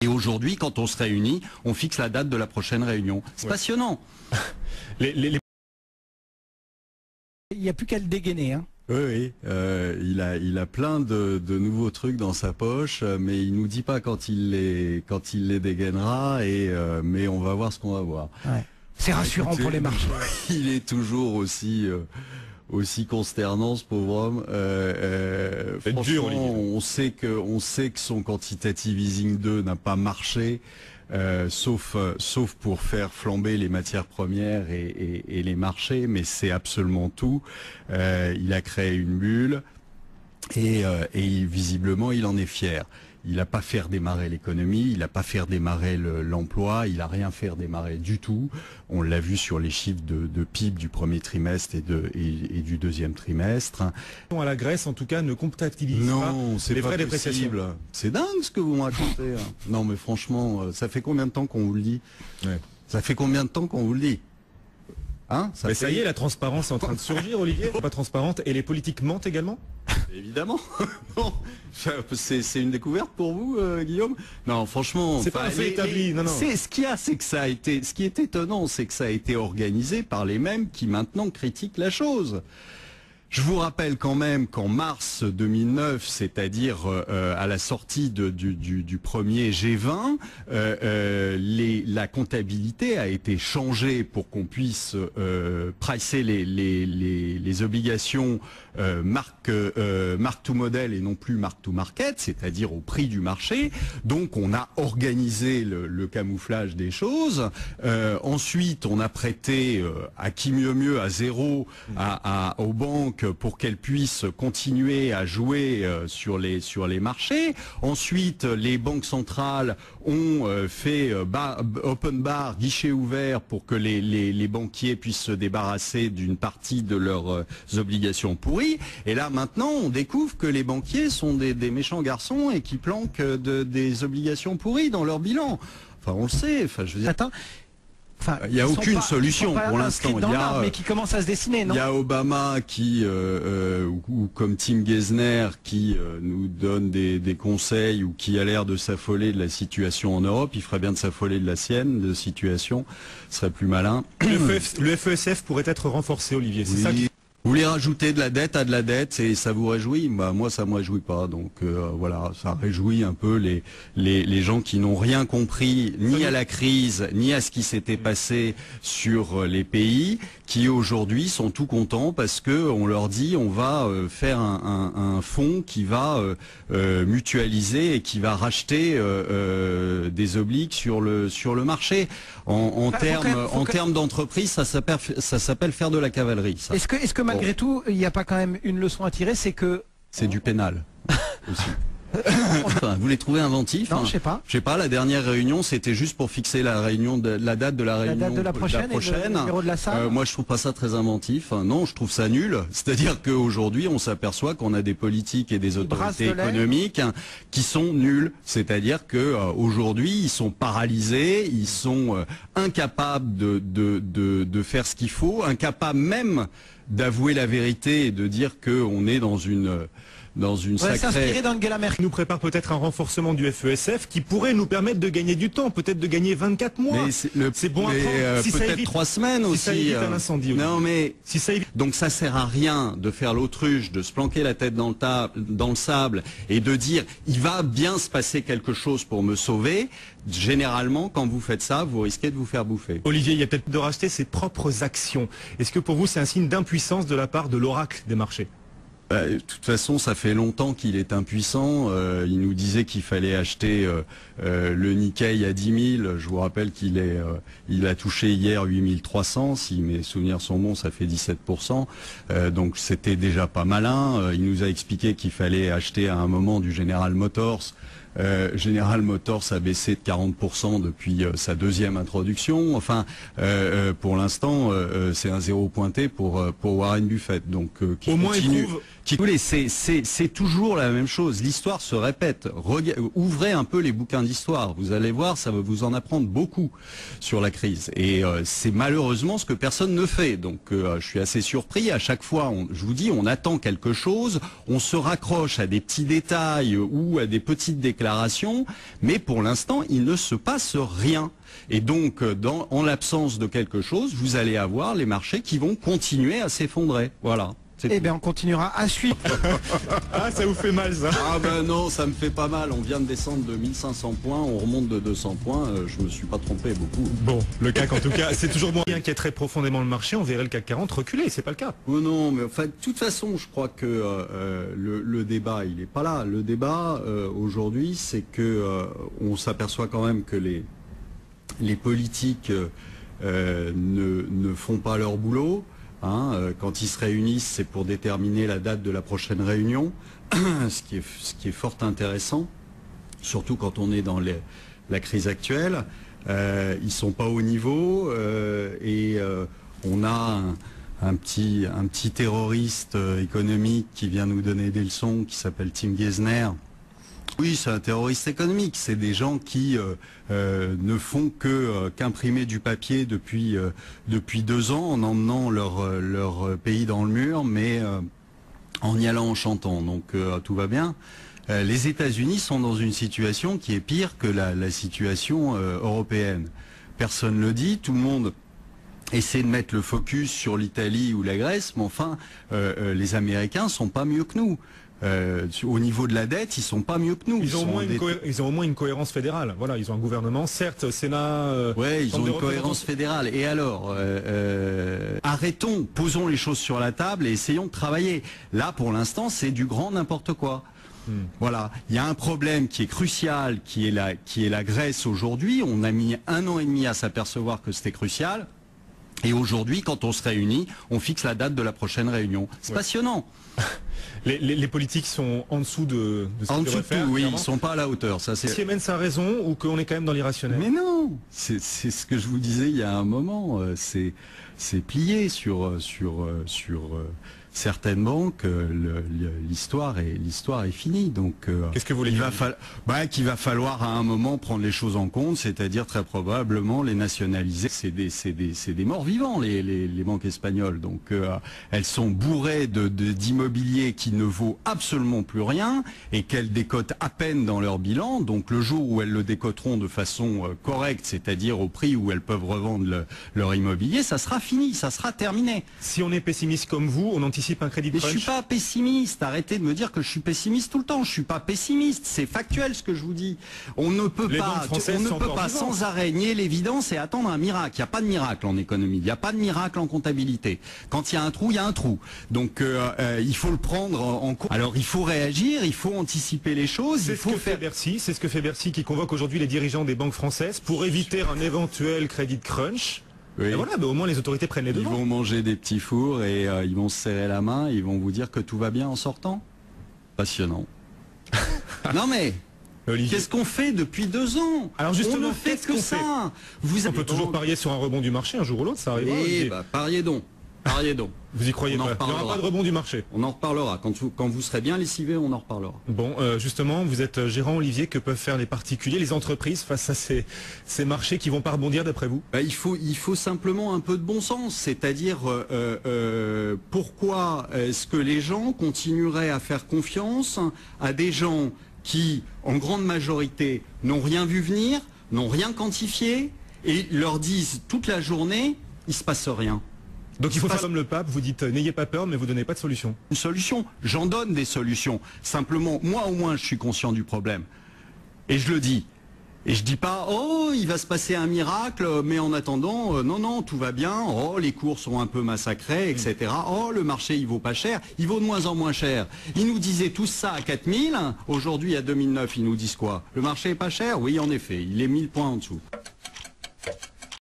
Et aujourd'hui, quand on se réunit, on fixe la date de la prochaine réunion. C'est passionnant. Il n'y a plus qu'à le dégainer. Hein. Oui, il a plein de nouveaux trucs dans sa poche, mais il nous dit pas quand il les dégainera, mais on va voir ce qu'on va voir. Ouais. C'est rassurant. Écoutez, pour les marchés. Il est toujours aussi consternant, ce pauvre homme. Franchement, on sait que son quantitative easing 2 n'a pas marché. Sauf pour faire flamber les matières premières et les marchés, mais c'est absolument tout. Il a créé une bulle et visiblement il en est fier. Il n'a pas fait redémarrer l'économie, il n'a pas fait redémarrer l'emploi, il n'a rien fait redémarrer du tout. On l'a vu sur les chiffres de PIB du premier trimestre et du deuxième trimestre. À la Grèce, en tout cas, ne comptabilise pas les frais dépréciation. C'est dingue ce que vous me racontez. Non mais franchement, ça fait combien de temps qu'on vous le dit? Ça fait combien de temps qu'on vous le dit? Hein, ça y est, la transparence est en train de surgir, Olivier. Pas transparente, et les politiques mentent également? Évidemment. C'est une découverte pour vous, Guillaume? Non, franchement. C'est pas un fait établi. Non. Ce qui est étonnant, c'est que ça a été organisé par les mêmes qui maintenant critiquent la chose. Je vous rappelle quand même qu'en mars 2009, c'est-à-dire à la sortie du premier G20, la comptabilité a été changée pour qu'on puisse pricer les obligations mark to model et non plus mark to market, c'est-à-dire au prix du marché. Donc on a organisé le camouflage des choses. Ensuite, on a prêté à qui mieux à zéro aux banques pour qu'elles puissent continuer à jouer sur les marchés. Ensuite, les banques centrales ont fait open bar, guichet ouvert pour que les banquiers puissent se débarrasser d'une partie de leurs obligations pourries. Et là, maintenant, on découvre que les banquiers sont des méchants garçons et qui planquent des obligations pourries dans leur bilan. Enfin, on le sait. Enfin, je veux dire... Attends. Enfin, il n'y a aucune solution pour l'instant. Mais qui commence à se dessiner, non? Il y a Obama qui, ou comme Tim Geithner, qui nous donne des conseils ou qui a l'air de s'affoler de la situation en Europe. Il ferait bien de s'affoler de la sienne, de situation. Ce serait plus malin. Le FESF pourrait être renforcé, Olivier. C'est ça qui... Vous voulez rajouter de la dette à de la dette et ça vous réjouit? Bah, moi, ça me réjouit pas. Donc voilà, ça réjouit un peu les gens qui n'ont rien compris ni à la crise, ni à ce qui s'était passé sur les pays, qui aujourd'hui sont tout contents parce que on leur dit on va faire un fonds qui va mutualiser et qui va racheter des obliques sur le marché. En termes d'entreprise, ça s'appelle faire de la cavalerie. Ça. Est-ce que malgré tout, il n'y a pas quand même une leçon à tirer, c'est que... C'est du pénal, aussi. Enfin, vous les trouvez inventifs? Non, je sais pas. Je sais pas, la dernière réunion, c'était juste pour fixer la date de la réunion de la prochaine. Et le numéro de la salle. Moi, je trouve pas ça très inventif. Non, je trouve ça nul. C'est-à-dire qu'aujourd'hui, on s'aperçoit qu'on a des politiques et des autorités économiques qui sont nuls. C'est-à-dire que aujourd'hui, ils sont paralysés, ils sont incapables de faire ce qu'il faut, incapables même d'avouer la vérité et de dire qu'on est dans une sacrée... s'inspirer d'Angela Merkel. Nous prépare peut-être un renforcement du FESF qui pourrait nous permettre de gagner du temps, peut-être de gagner 24 mois. C'est bon à prendre. Si peut-être 3 semaines aussi. Si ça évite un incendie. Non mais si ça évite... Donc ça sert à rien de faire l'autruche, de se planquer la tête dans le sable et de dire il va bien se passer quelque chose pour me sauver. Généralement, quand vous faites ça, vous risquez de vous faire bouffer. Olivier, il y a peut-être de racheter ses propres actions. Est-ce que pour vous c'est un signe d'impuissance de la part de l'oracle des marchés? De toute façon, ça fait longtemps qu'il est impuissant. Il nous disait qu'il fallait acheter le Nikkei à 10 000. Je vous rappelle il a touché hier 8 300. Si mes souvenirs sont bons, ça fait 17%. Donc c'était déjà pas malin. Il nous a expliqué qu'il fallait acheter à un moment du General Motors. General Motors a baissé de 40% depuis sa deuxième introduction. Enfin, C'est toujours la même chose. L'histoire se répète. Ouvrez un peu les bouquins d'histoire. Vous allez voir, ça va vous en apprendre beaucoup sur la crise. Et c'est malheureusement ce que personne ne fait. Donc je suis assez surpris. À chaque fois, je vous dis, on attend quelque chose, on se raccroche à des petits détails ou à des petites déclarations, mais pour l'instant, il ne se passe rien. Et donc, en l'absence de quelque chose, vous allez avoir les marchés qui vont continuer à s'effondrer. Voilà. Eh bien, on continuera à suivre. Ah, ça vous fait mal, ça? Ah ben non, ça me fait pas mal. On vient de descendre de 1500 points, on remonte de 200 points. Je me suis pas trompé beaucoup. Bon, le CAC en tout cas, c'est toujours moins bien inquiéterait profondément le marché. On verrait le CAC 40 reculer, c'est pas le cas. Oh non, mais enfin, de toute façon, je crois que le débat, il est pas là. Le débat aujourd'hui, c'est que on s'aperçoit quand même que les politiques ne font pas leur boulot. Quand ils se réunissent, c'est pour déterminer la date de la prochaine réunion, ce qui est fort intéressant, surtout quand on est dans la crise actuelle. Ils sont pas au niveau et on a un petit terroriste économique qui vient nous donner des leçons, qui s'appelle Tim Geithner. Oui, c'est un terroriste économique. C'est des gens qui ne font qu'imprimer du papier depuis 2 ans en emmenant leur pays dans le mur, mais en y allant en chantant. Donc tout va bien. Les États-Unis sont dans une situation qui est pire que la situation européenne. Personne ne le dit, tout le monde essaie de mettre le focus sur l'Italie ou la Grèce, mais enfin, les Américains sont pas mieux que nous. Au niveau de la dette, ils sont pas mieux que nous. Ils ont au moins une cohérence fédérale. Voilà, ils ont un gouvernement, certes, Sénat. Ouais, ils ont une cohérence fédérale. Et alors, arrêtons, posons les choses sur la table et essayons de travailler. Là, pour l'instant, c'est du grand n'importe quoi. Voilà, il y a un problème qui est crucial, qui est la Grèce aujourd'hui. On a mis 1 an et demi à s'apercevoir que c'était crucial. Et aujourd'hui, quand on se réunit, on fixe la date de la prochaine réunion. C'est passionnant. Les politiques sont en dessous de ce en qu'ils dessous devraient faire. Oui, ils sont pas à la hauteur. Ça, c'est. Siemens a raison ou qu'on est quand même dans l'irrationnel? Mais non, c'est ce que je vous disais il y a un moment. C'est plié sur certaines banques. L'histoire est finie. Donc, qu'est-ce que vous voulez dire? Qu'il va falloir à un moment prendre les choses en compte, c'est-à-dire très probablement les nationaliser. C'est des morts vivants les banques espagnoles. Donc, elles sont bourrées d'immobilier qui ne vaut absolument plus rien et qu'elles décotent à peine dans leur bilan. Donc, le jour où elles le décoteront de façon correcte, c'est-à-dire au prix où elles peuvent revendre leur immobilier, ça sera fini, ça sera terminé. Si on est pessimiste comme vous, on anticipe un crédit crunch. Mais je suis pas pessimiste. Arrêtez de me dire que je suis pessimiste tout le temps. Je suis pas pessimiste. C'est factuel ce que je vous dis. On ne peut pas sans arrêt nier l'évidence et attendre un miracle. Il n'y a pas de miracle en économie. Il n'y a pas de miracle en comptabilité. Quand il y a un trou, il y a un trou. Donc il faut le prendre en compte. Alors il faut réagir, il faut anticiper les choses. C'est ce que fait Bercy qui convoque aujourd'hui les dirigeants des banques françaises pour éviter un éventuel crédit crunch. Oui. Et voilà, au moins les autorités prennent les devants. Ils vont manger des petits fours et ils vont se serrer la main, ils vont vous dire que tout va bien en sortant. Passionnant. Non mais, qu'est-ce qu'on fait depuis 2 ans? Alors justement, on ne fait que ça. On peut toujours parier sur un rebond du marché un jour ou l'autre, ça arrivera. Eh pariez donc. Pariez donc. Vous y croyez pas? Il n'y aura pas de rebond du marché. On en reparlera. Quand vous serez bien lessivé, on en reparlera. Bon, justement, vous êtes gérant, Olivier. Que peuvent faire les particuliers, les entreprises face à ces marchés qui vont pas rebondir d'après vous? Il faut simplement un peu de bon sens. C'est-à-dire, pourquoi est-ce que les gens continueraient à faire confiance à des gens qui, en grande majorité, n'ont rien vu venir, n'ont rien quantifié, et leur disent toute la journée, il se passe rien. Donc il faut faire comme le pape, vous dites n'ayez pas peur mais vous donnez pas de solution. Une solution, j'en donne des solutions. Simplement, moi au moins je suis conscient du problème. Et je le dis. Et je dis pas, oh il va se passer un miracle, mais en attendant, non, tout va bien, oh les cours sont un peu massacrés, etc. Oh le marché il vaut pas cher, il vaut de moins en moins cher. Ils nous disaient tous ça à 4000, aujourd'hui à 2009 ils nous disent quoi? Le marché est pas cher? Oui en effet, il est 1000 points en dessous.